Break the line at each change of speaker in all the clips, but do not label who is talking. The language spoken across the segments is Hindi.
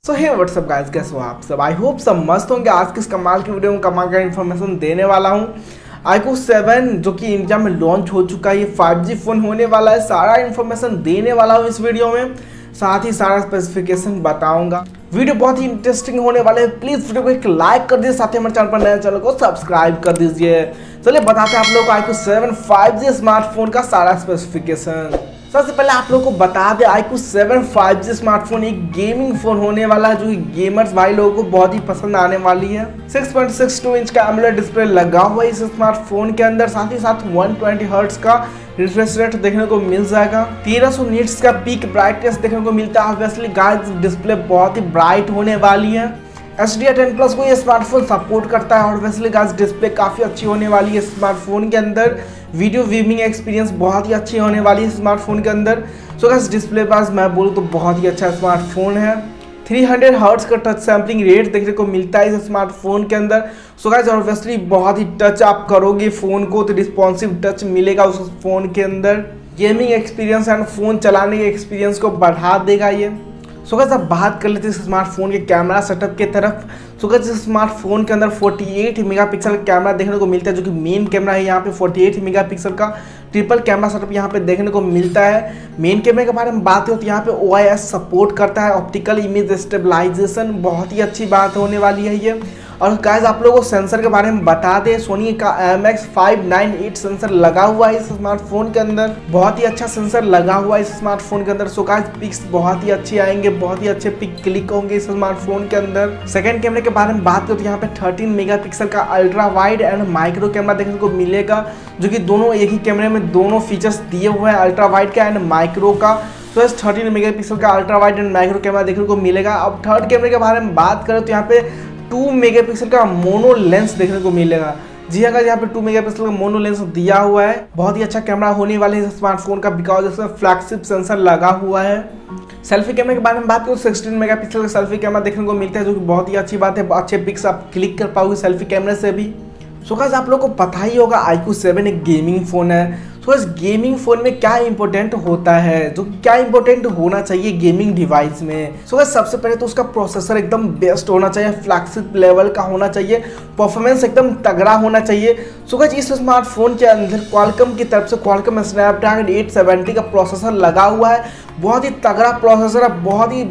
सो हे व्हाट्सअप गाइस, कैसे हो आप सब। आई होप सब मस्त होंगे। आज की इस कमाल की वीडियो में कमाल का इन्फॉर्मेशन देने वाला हूँ। Iqoo 7 जो कि इंडिया में लॉन्च हो चुका है, ये 5G फ़ोन होने वाला है। सारा इन्फॉर्मेशन देने वाला हूँ इस वीडियो में, साथ ही सारा स्पेसिफिकेशन बताऊंगा। वीडियो बहुत ही इंटरेस्टिंग होने वाले है। प्लीज़ वीडियो को एक लाइक कर दीजिए, साथ ही हमारे चैनल पर नए चैनल को सब्सक्राइब कर दीजिए। चलिए बताते हैं आप लोगों को Iqoo 7 5G स्मार्टफोन का सारा स्पेसिफिकेशन। सबसे पहले आप लोगों को बता दें, Iqoo 7 5G स्मार्टफोन एक गेमिंग फोन होने वाला है, जो कि गेमर्स भाई लोगों को बहुत ही पसंद आने वाली है। 6.62 इंच का AMOLED डिस्प्ले लगा हुआ है इस स्मार्टफोन के अंदर। साथ ही साथ 120 हर्ट्ज का रिफ्रेश रेट देखने को मिल जाएगा। 1300 निट्स का पीक ब्राइटनेस देखने को मिलता है। ऑब्वियसली गाइस डिस्प्ले बहुत ही ब्राइट होने वाली है। HDR10+ को ये स्मार्टफोन सपोर्ट करता है। ऑब्वियसली गाइस डिस्प्ले काफ़ी अच्छी होने वाली है स्मार्टफोन के अंदर। वीडियो व्यूइंग एक्सपीरियंस बहुत ही अच्छी होने वाली है स्मार्टफोन के अंदर। सो गाइस डिस्प्ले पास मैं बोलूँ तो बहुत ही अच्छा स्मार्टफोन है। 300 हर्ट्ज का टच सैम्पलिंग रेट देखने को मिलता है इस स्मार्टफोन के अंदर। सो गाइस ऑब्वियसली बहुत ही टच आप करोगे फ़ोन को तो रिस्पॉन्सिव टच मिलेगा उस फ़ोन के अंदर। गेमिंग एक्सपीरियंस एंड फ़ोन चलाने के एक्सपीरियंस को बढ़ा देगा ये। सो गाइस अब बात कर लेते हैं इस स्मार्टफोन के कैमरा सेटअप की तरफ। सो गाइस इस स्मार्टफोन के अंदर 48 मेगापिक्सल का कैमरा देखने को मिलता है, जो कि मेन कैमरा है। यहाँ पे 48 मेगापिक्सल का ट्रिपल कैमरा सेटअप यहाँ पे देखने को मिलता है। मेन कैमरे के बारे में बात हो तो यहाँ पे OIS सपोर्ट करता है, ऑप्टिकल इमेज स्टेबलाइजेशन। बहुत ही अच्छी बात होने वाली है ये। और गाइस आप लोगों को सेंसर के बारे में बता दें, सोनी का IMX598 सेंसर लगा हुआ है इस स्मार्टफोन के अंदर। बहुत ही अच्छा सेंसर लगा हुआ है इस स्मार्टफोन के अंदर। सो गाइस पिक्स बहुत ही अच्छे आएंगे, बहुत ही अच्छे पिक क्लिक होंगे इस स्मार्टफोन के अंदर। सेकंड कैमरे के बारे में बात करें तो यहाँ पे 13 मेगापिक्सल का ultra wide and micro camera देखने को मिलेगा, जो कि दोनों एक ही कैमरे में दोनों फीचर्स दिए हुए हैं, अल्ट्रा वाइड का एंड माइक्रो का। तो इस 13 मेगापिक्सल का ultra wide and micro camera देखने को मिलेगा। अब थर्ड कैमरे के बारे में बात करें तो यहाँ पे 2 मेगापिक्सल का मोनो लेंस देखने को मिलेगा। जी हाँ, यहाँ पे 2 मेगापिक्सल का मोनो लेंस दिया हुआ है। बहुत ही अच्छा कैमरा होने वाला है इस स्मार्टफोन का, बिकॉज इसमें फ्लैगशिप सेंसर लगा हुआ है। सेल्फी कैमरे के बारे में बात करूँ तो 16 मेगापिक्सल का सेल्फी कैमरा देखने को मिलता है, जो कि बहुत ही अच्छी बात है। अच्छे पिक्स आप क्लिक कर पाओगे सेल्फी कैमरे से भी। सो गाइस आप लोगों को पता ही होगा Iqoo 7 एक गेमिंग फ़ोन है। सो इस गेमिंग फ़ोन में क्या इंपॉर्टेंट होता है, जो क्या इंपॉर्टेंट होना चाहिए गेमिंग डिवाइस में। सो गाइस सबसे पहले तो उसका प्रोसेसर एकदम बेस्ट होना चाहिए, फ्लैगशिप लेवल का होना चाहिए, परफॉर्मेंस एकदम तगड़ा होना चाहिए। सो गाइस इस स्मार्टफोन के अंदर क्वालकॉम की तरफ से क्वालकॉम स्नैपड्रैगन 870 का प्रोसेसर लगा हुआ है। बहुत ही तगड़ा प्रोसेसर है,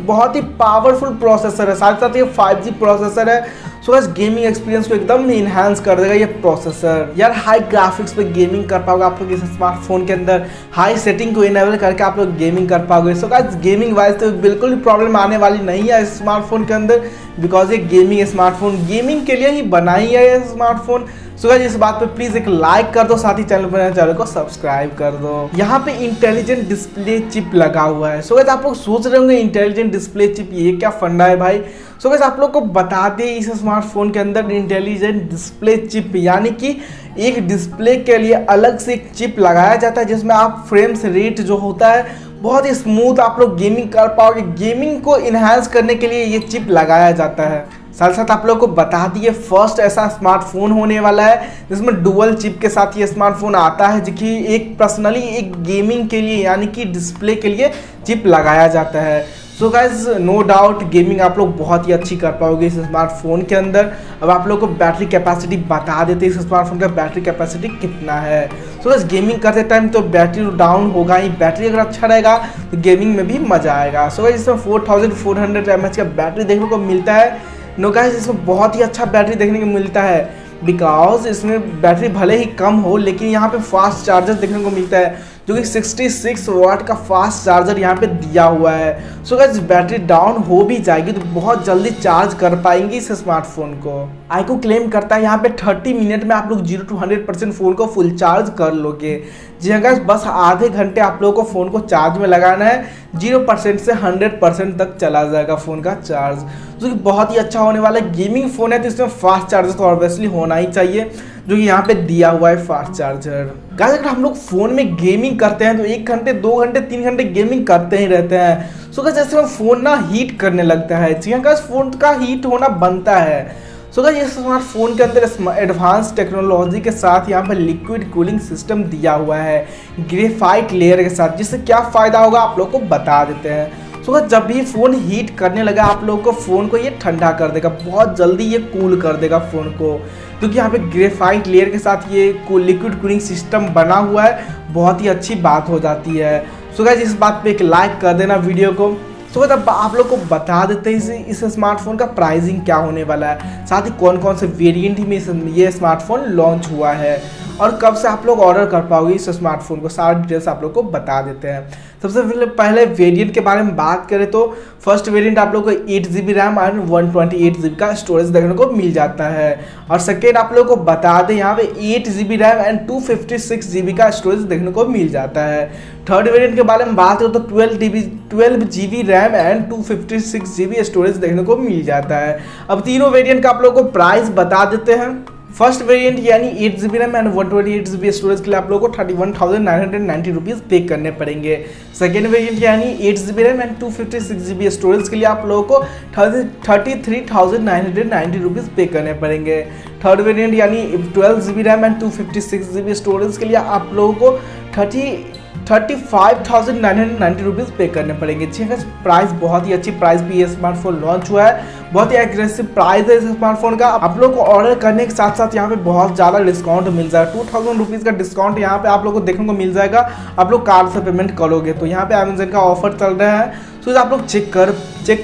बहुत ही पावरफुल प्रोसेसर है। साथ साथ ये 5G प्रोसेसर है। सो गाइस गेमिंग एक्सपीरियंस को एकदम इनहांस कर देगा ये प्रोसेसर। यार हाई ग्राफिक्स पे गेमिंग कर पाओगे आप लोग इस स्मार्टफोन के अंदर। हाई सेटिंग को इनेबल करके आप लोग गेमिंग कर पाओगे। सो गाइस गेमिंग वाइज तो बिल्कुल भी प्रॉब्लम आने वाली नहीं है इस स्मार्टफोन के अंदर, बिकॉज ये गेमिंग स्मार्टफोन गेमिंग के लिए ही बनाई है ये स्मार्टफोन। सो गाइस इस बात पे प्लीज एक लाइक कर दो, साथ ही चैनल को सब्सक्राइब कर दो। यहाँ पे इंटेलिजेंट डिस्प्ले चिप लगा हुआ है। सो गाइस आप लोग सोच रहे होंगे इंटेलिजेंट डिस्प्ले चिप ये क्या फंडा है भाई। सो गाइस आप लोग को बता दें, इस स्मार्टफोन के अंदर इंटेलिजेंट डिस्प्ले चिप यानी कि एक डिस्प्ले के लिए अलग से एक चिप लगाया जाता है, जिसमें आप फ्रेम्स रेट जो होता है बहुत ही स्मूथ आप लोग गेमिंग कर पाओगे। गेमिंग को इन्हांस करने के लिए ये चिप लगाया जाता है। साथ साथ आप लोगों को बता दिए फर्स्ट ऐसा स्मार्टफोन होने वाला है जिसमें डुअल चिप के साथ ये स्मार्टफोन आता है, जो कि एक पर्सनली एक गेमिंग के लिए यानी कि डिस्प्ले के लिए चिप लगाया जाता है। So guys no doubt gaming आप लोग बहुत ही अच्छी कर पाओगे इस स्मार्टफोन के अंदर। अब आप लोग को बैटरी कैपेसिटी बता देते हैं, इस स्मार्टफोन का बैटरी कैपेसिटी कितना है। सो गाइज गेमिंग करते टाइम तो बैटरी डाउन होगा ही, बैटरी अगर अच्छा रहेगा तो गेमिंग में भी मजा आएगा। सो गाइज इसमें 4400 mAh का बैटरी देखने को मिलता है। नो गाइस इसमें बहुत ही अच्छा बैटरी देखने को मिलता है, बिकॉज इसमें बैटरी भले ही कम हो लेकिन यहाँ पे फास्ट चार्जर देखने को मिलता है, जो कि 66 वाट का फास्ट चार्जर यहाँ पे दिया हुआ है। सो गाइस बैटरी डाउन हो भी जाएगी तो बहुत जल्दी चार्ज कर पाएंगे इस स्मार्टफोन को। Iqoo क्लेम करता है यहाँ पे 30 मिनट में आप लोग 0 to 100% फ़ोन को फुल चार्ज कर लोगे। जी हाँ गाइस बस आधे घंटे आप लोगों को फ़ोन को चार्ज में लगाना है, 0% से 100% तक चला जाएगा फ़ोन का चार्ज, जो कि बहुत ही अच्छा होने वाला है। गेमिंग फ़ोन है तो इसमें फास्ट चार्जर तो ऑब्वियसली होना ही चाहिए, जो कि यहाँ पे दिया हुआ है फास्ट चार्जर। गाइस अगर हम लोग फ़ोन में गेमिंग करते हैं तो 1 घंटे 2 घंटे 3 घंटे गेमिंग करते ही रहते हैं। सो गाइस जैसे फ़ोन ना हीट करने लगता है, जी हाँ गाइस फ़ोन का हीट होना बनता है। सो गाइस इस स्मार्टफोन के अंदर एडवांस टेक्नोलॉजी के साथ यहाँ पर लिक्विड कूलिंग सिस्टम दिया हुआ है ग्रेफाइट लेयर के साथ, जिससे क्या फ़ायदा होगा आप लोग को बता देते हैं। सो जब भी फ़ोन हीट करने लगा आप लोगों को फ़ोन को ये ठंडा कर देगा, बहुत जल्दी ये कूल कर देगा फ़ोन को, क्योंकि यहाँ पे ग्रेफाइट लेयर के साथ ये लिक्विड कूलिंग सिस्टम बना हुआ है, बहुत ही अच्छी बात हो जाती है। सो गाइस इस बात पे एक लाइक कर देना वीडियो को। सो अब आप लोग को बता देते हैं इस स्मार्टफोन का प्राइसिंग क्या होने वाला है, साथ ही कौन कौन से वेरिएंट में ये स्मार्टफोन लॉन्च हुआ है और कब से आप लोग ऑर्डर कर पाओगे इस स्मार्टफोन को, सारा डिटेल्स आप लोग को बता देते हैं। सबसे पहले वेरिएंट के बारे में बात करें तो फर्स्ट वेरिएंट आप लोग को 8GB रैम और 128GB का स्टोरेज देखने को मिल जाता है, और सेकेंड आप लोग को बता दें यहाँ पे 8GB रैम एंड 256GB का स्टोरेज देखने को मिल जाता है। थर्ड वेरिएंट के बारे में बात करें तो 12GB RAM and 256GB storage देखने को मिल जाता है। अब तीनों वेरिएंट का आप लोग को प्राइस बता देते हैं। फर्स्ट वेरिएंट यानी 8GB RAM and 128GB storage के लिए आप लोगों को 31,990 रुपीज़ पे करने पड़ेंगे। सेकेंड वेरिएंट यानी 8GB RAM and 256GB storage के लिए आप लोगों को 33,990 रुपीज़ पे करने पड़ेंगे। थर्ड वेरिएंट यानी 12GB RAM and 256GB storage के लिए आप लोगों को 35,990 रुपीज़ पे करने पड़ेंगे। जी हाँ, प्राइस बहुत ही अच्छी प्राइस पे ये स्मार्टफोन लॉन्च हुआ है, बहुत ही एग्रेसिव प्राइस है इस स्मार्टफोन का। आप लोग को ऑर्डर करने के साथ साथ यहाँ पे बहुत ज़्यादा डिस्काउंट मिल जाएगा, 2000 रुपीज़ का डिस्काउंट यहाँ पे आप लोग को देखने को मिल जाएगा। आप लोग कार्ड से पेमेंट करोगे तो यहाँ पे अमेज़न का ऑफर चल रहा है, तो आप लोग चेक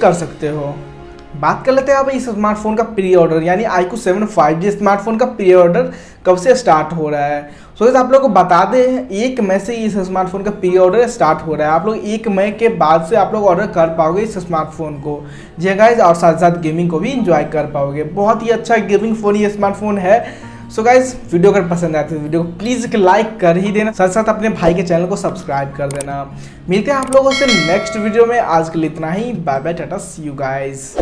कर सकते हो। बात कर लेते हैं अब इस स्मार्टफोन का प्री ऑर्डर, यानी iQOO 7 5G स्मार्टफोन का प्री ऑर्डर कब से स्टार्ट हो रहा है। सो आप लोग को बता दें 1 मई से इस स्मार्टफोन का प्री ऑर्डर स्टार्ट हो रहा है। आप लोग 1 मई के बाद से आप लोग ऑर्डर कर पाओगे इस स्मार्टफोन को, जी गाइस, और साथ साथ गेमिंग को भी इंजॉय कर पाओगे। बहुत ही अच्छा गेमिंग फोन ये स्मार्टफोन है। सो गाइस वीडियो अगर पसंद आए तो वीडियो को प्लीज़ एक लाइक कर ही देना, साथ साथ अपने भाई के चैनल को सब्सक्राइब कर देना। मिलते हैं आप लोगों से नेक्स्ट वीडियो में, आज के लिए इतना ही। Bye bye, tata, see you guys.